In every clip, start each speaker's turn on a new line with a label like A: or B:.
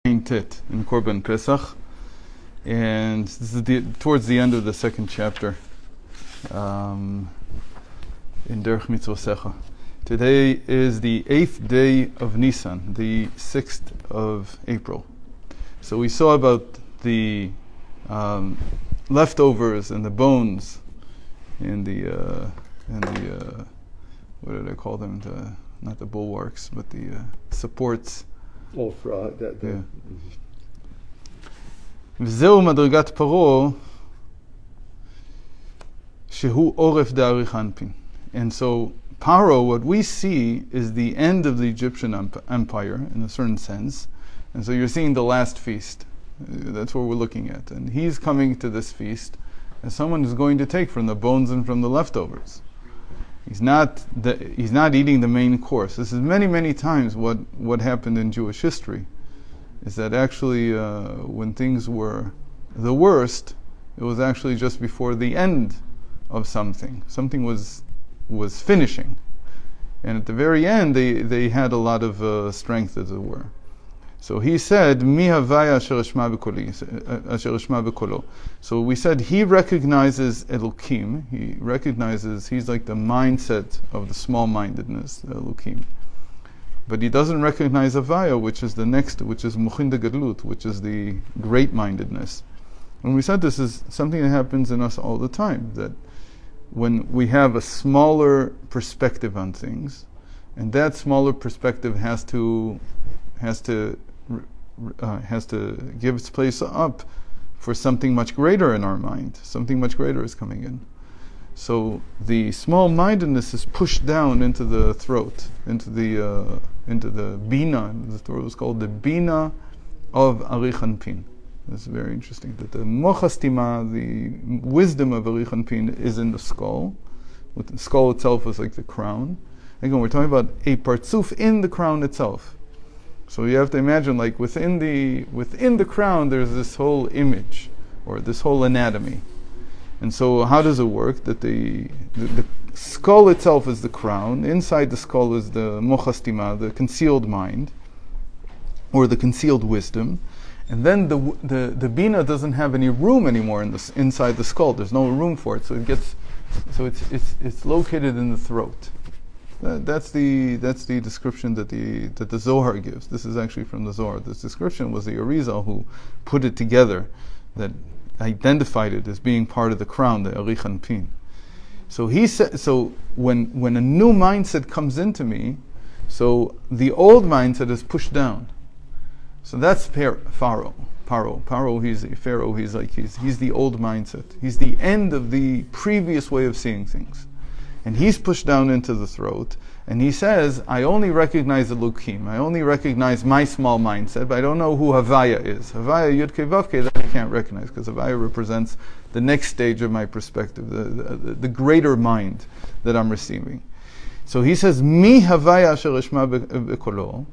A: Tet in Korban Pesach, and this is towards the end of the second chapter in Derech Mitzvosecha. Today is the 8th day of Nisan, the 6th of April. So we saw about the leftovers and the bones and the what did I call them? Not the bulwarks, but the supports.
B: Oh, for that.
A: Yeah. וזהו מדרגת פרעה שהוא עורף דאריך אנפין. And so Pharaoh, what we see is the end of the Egyptian empire in a certain sense. And so you're seeing the last feast. That's what we're looking at. And he's coming to this feast as someone who's going to take from the bones and from the leftovers. He's not eating the main course. This is many times what happened in Jewish history, is that actually when things were the worst, it was actually just before the end of something. Something was finishing. And at the very end, they had a lot of strength, as it were. So he said, Mi havaya asher eshma b'kolo. So we said he recognizes Elokim. He recognizes, he's like the mindset of the small-mindedness, the Elokim. But he doesn't recognize Havaya, which is the next, which is Muchin de Gedlut, which is the great-mindedness. And we said this is something that happens in us all the time, that when we have a smaller perspective on things, and that smaller perspective has to give its place up for something much greater in our mind. Something much greater is coming in. So the small-mindedness is pushed down into the throat, into the bina. The throat is called the bina of Arich Anpin. That's very interesting. That the mochastima, the wisdom of Arich Anpin, is in the skull. The skull itself is like the crown. Again, we're talking about a partzuf in the crown itself. So you have to imagine, like within the crown, there's this whole image, or this whole anatomy. And so how does it work? That the skull itself is the crown. Inside the skull is the mochastima, the concealed mind, or the concealed wisdom. And then the bina doesn't have any room anymore inside the skull. There's no room for it. So it's located in the throat. That's the description that the Zohar gives. This is actually from the Zohar. This description was the Arizal who put it together, that identified it as being part of the crown, the Arich Anpin. So he said. So when a new mindset comes into me, so the old mindset is pushed down. So that's Pharaoh. He's a Pharaoh. He's the old mindset. He's the end of the previous way of seeing things. And he's pushed down into the throat, and he says, I only recognize the Elokim, I only recognize my small mindset, but I don't know who Havaya is. Havaya, Yud-Kei, Vav-Kei, that I can't recognize, because Havaya represents the next stage of my perspective, the greater mind that I'm receiving. So he says, Mi Havaya asher eshma b'kolo,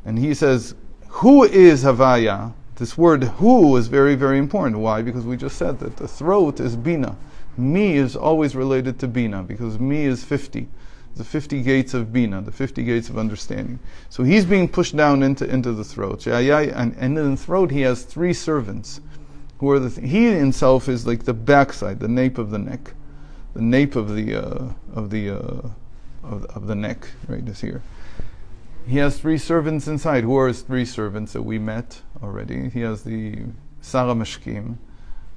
A: and he says, who is Havaya? This word who is very, very important. Why? Because we just said that the throat is Bina. Mi is always related to Bina, because Mi is 50. The 50 gates of Bina, the 50 gates of understanding. So he's being pushed down into the throat. And in the throat he has 3 servants, who are he himself is like the backside, the nape of the neck. The nape of the neck, right, is here. He has 3 servants inside. Who are his 3 servants that we met already? He has the Sarah Meshkim,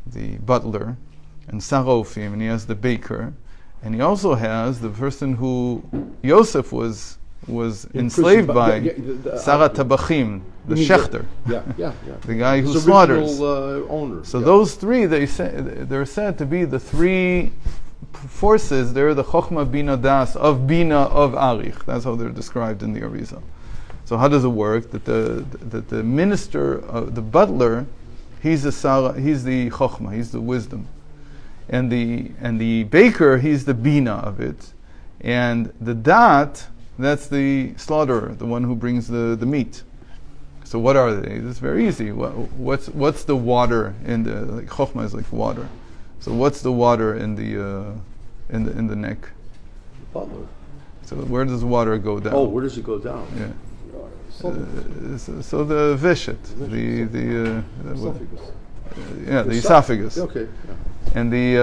A: the butler, and Sarofim, and he has the baker, and he also has the person who Yosef was enslaved by, Sarah Tabachim, the shechter, the guy who slaughters.
B: Owner.
A: So those 3, they're said to be the 3 forces. They're the Chochma Bina Das of Arich. That's how they're described in the Arizal. So how does it work? That the minister, the butler, he's the Chochma, he's the wisdom. And the baker, he's the bina of it, and the dat, that's the slaughterer, the one who brings the meat. So what are they? It's very easy. What's the water in the chokhmah is like water. So what's the water in the neck?
B: Butler.
A: So where does water go down?
B: Oh, where does it go down?
A: Yeah. So the vishet, the esophagus.
B: Okay.
A: And the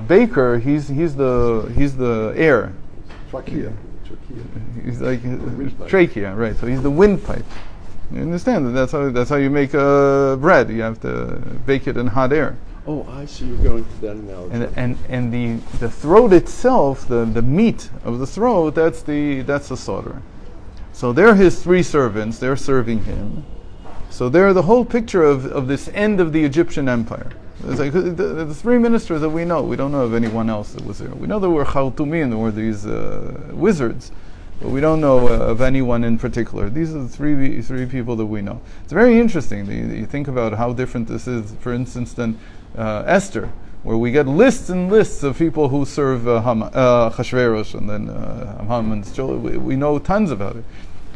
A: baker, he's the air.
B: Trachea.
A: He's like trachea, right? So he's the windpipe. You understand that? That's how you make bread. You have to bake it in hot air.
B: Oh, I see. You're going to that analogy.
A: And the throat itself, the meat of the throat, that's the solderer. So they're his three servants. They're serving him. So they're the whole picture of this end of the Egyptian empire. It's like the three ministers that we know. We don't know of anyone else that was there. We know there were Khartoumim, there were these wizards, but we don't know of anyone in particular. These are the three people that we know. It's very interesting. You think about how different this is, for instance, than Esther, where we get lists and lists of people who serve Hashverosh and then Haman's children. We know tons about it.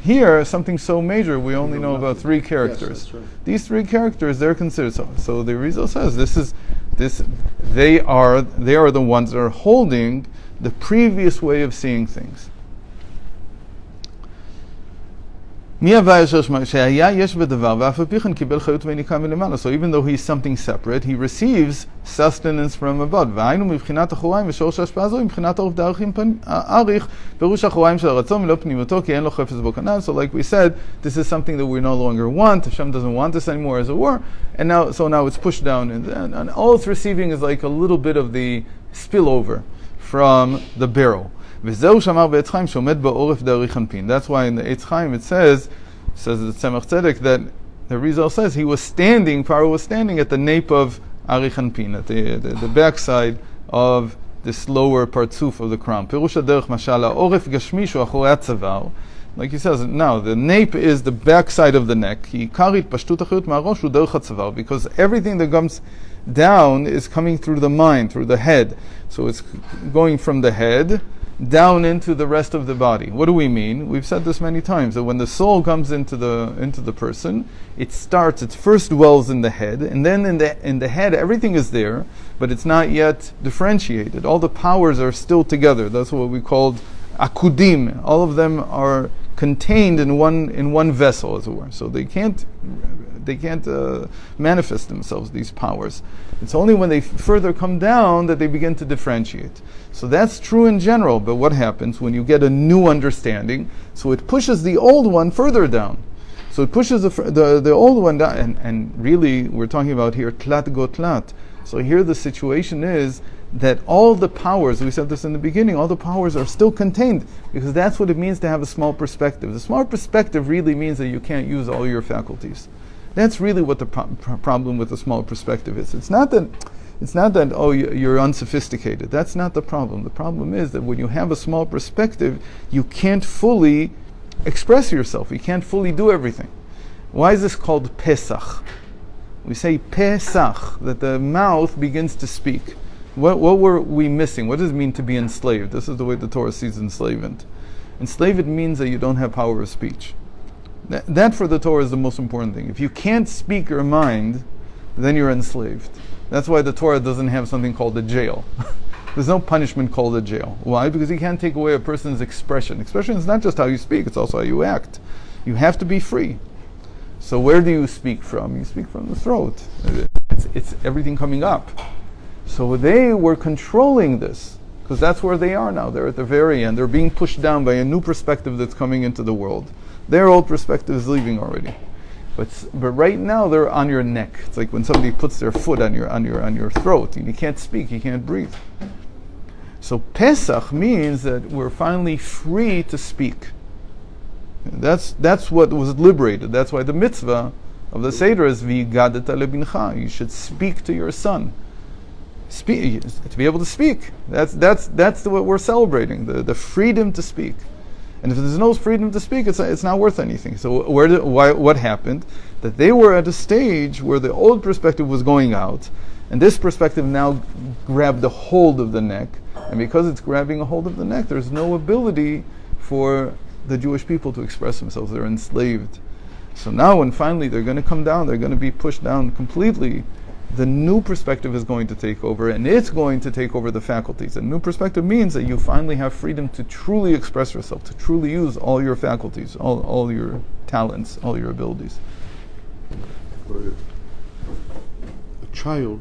A: Here, something so major, we only know about three characters.
B: Yes, that's right.
A: These three characters, they're considered so the Rizal says they are the ones that are holding the previous way of seeing things. So even though he's something separate, he receives sustenance from above. So like we said, this is something that we no longer want. Hashem doesn't want this anymore, as it were. And now it's pushed down, and all it's receiving is like a little bit of the spillover from the barrel. That's why in the Eitz Chaim it says the Tzemach Tzedek, that the Rizal says Pharaoh was standing at the nape of Arich Anpin, at the backside of this lower partsuf of the crown. Like he says, now the nape is the backside of the neck. Because everything that comes down is coming through the mind, through the head. So it's going from the head down into the rest of the body. What do we mean? We've said this many times, that when the soul comes into the person, it first dwells in the head, and then in the head everything is there, but it's not yet differentiated. All the powers are still together. That's what we called akudim. All of them are contained in one vessel, as it were. So they can't manifest themselves, these powers. It's only when they further come down that they begin to differentiate. So that's true in general, but what happens when you get a new understanding? So it pushes the old one further down. So it pushes the old one down, and really we're talking about here tlat go tlat. So here the situation is that all the powers, we said this in the beginning, all the powers are still contained, because that's what it means to have a small perspective. The small perspective really means that you can't use all your faculties. That's really what the problem with the small perspective is. It's not that you're unsophisticated. That's not the problem. The problem is that when you have a small perspective, you can't fully express yourself. You can't fully do everything. Why is this called Pesach? We say Pesach, that the mouth begins to speak. What were we missing? What does it mean to be enslaved? This is the way the Torah sees enslavement. Enslavement means that you don't have power of speech. That for the Torah is the most important thing. If you can't speak your mind, then you're enslaved. That's why the Torah doesn't have something called a jail. There's no punishment called a jail. Why? Because you can't take away a person's expression. Expression is not just how you speak, it's also how you act. You have to be free. So where do you speak from? You speak from the throat. It's everything coming up. So they were controlling this, because that's where they are now. They're at the very end. They're being pushed down by a new perspective that's coming into the world. Their old perspective is leaving already. But right now they're on your neck. It's like when somebody puts their foot on your throat and you can't speak, you can't breathe. So Pesach means that we're finally free to speak. That's what was liberated. That's why the mitzvah of the Seder is V'yigadeta lebincha. You should speak to your son. Speak, to be able to speak. That's what we're celebrating, the freedom to speak. And if there's no freedom to speak, it's not worth anything. So what happened? That they were at a stage where the old perspective was going out, and this perspective now grabbed a hold of the neck. And because it's grabbing a hold of the neck, there's no ability for the Jewish people to express themselves. They're enslaved. So now when finally they're going to come down, they're going to be pushed down completely, the new perspective is going to take over, and it's going to take over the faculties. A new perspective means that you finally have freedom to truly express yourself, to truly use all your faculties, all your talents, all your abilities.
B: A child